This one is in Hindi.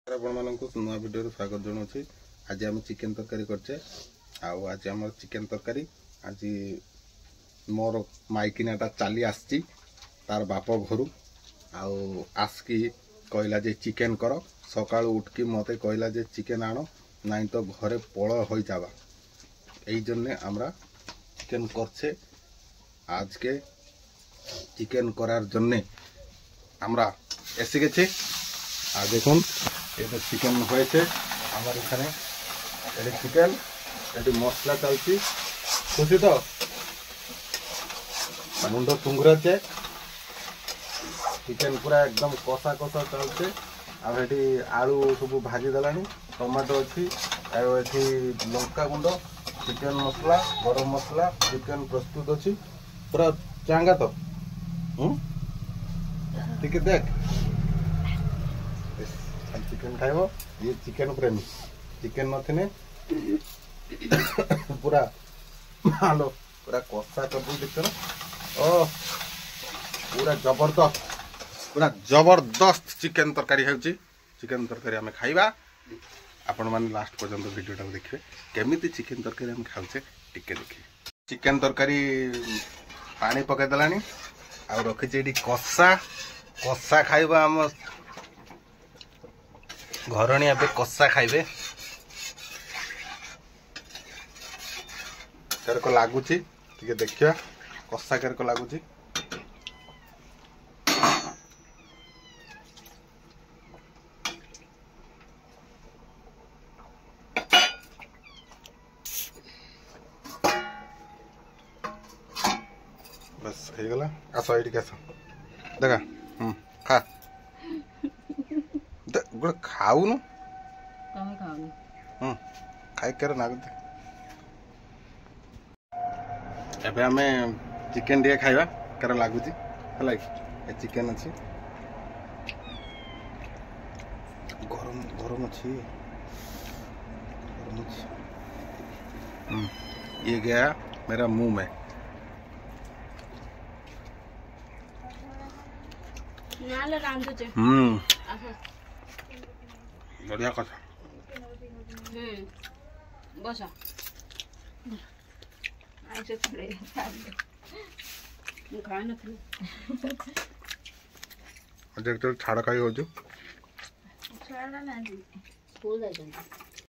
नुआ वीडियो स्वागत जनाऊँ। आज आम चिकेन तरकारी करचे। आज आम चिकेन तरकारी आज मोर माइकिनाटा चली आसी तार बाप घर आसकी कहला जे चिकेन कर सका उठकी मत कहला जे चिकेन आण नाई तो घरे पड़ हो जावा ये आमरा चिकेन करछे। आज के चिकेन करार जन्ने आमरा एसे गेछे। आ देखुन ये चिकेन হয়েছে আমার এখানে এটা চিকেন এটি মশলা চলছি খুশি তো মুন্ড টুংরাছে চিকেন পুরা একদম কষা কষা চলছে। আর এটি আলু সব ভাজি দেলানি টমেটো ଅଛି আর এটি লঙ্কা গুঁড চিকেন মশলা গরম মশলা চিকেন প্রস্তুত ଅଛି পুরা চাঙ্গা তো ठीक है। देख चिकेन खाइब ये चिकेन प्रेमी चिकेन नथिने पूरा हालो पूरा कषा कर देख ओ पूरा जबरदस्त चिकेन तरकारी है। चिकेन तरकारी आम खाइबा आपण माने लास्ट पर्यंत वीडियोटा देखिए केमिति चिकेन तरकारी आम खाउछे टिके देखिए। चिकेन तरकारी पानी पकाई देलानी आ रखिछे एडी कषा कषा खाइबा आम घरणी ए कषा खाइबे केरक लगुच देखिए कषा केरक लगुच। बस हो गला आस ये आस देखा खा गोटे खाऊनु खाई कर ना एबे आमे चिकेन टे खाइबा कर लागुची हला ए चिकेन अछि गरम गरम अछि ये गया मेरा मुंह में नाले रांधु छे बढ़िया कथा बसा आइसे थोड़े खाए न थी देख तो छाड़ा खाई हो जो छाड़ा ना फूल जाए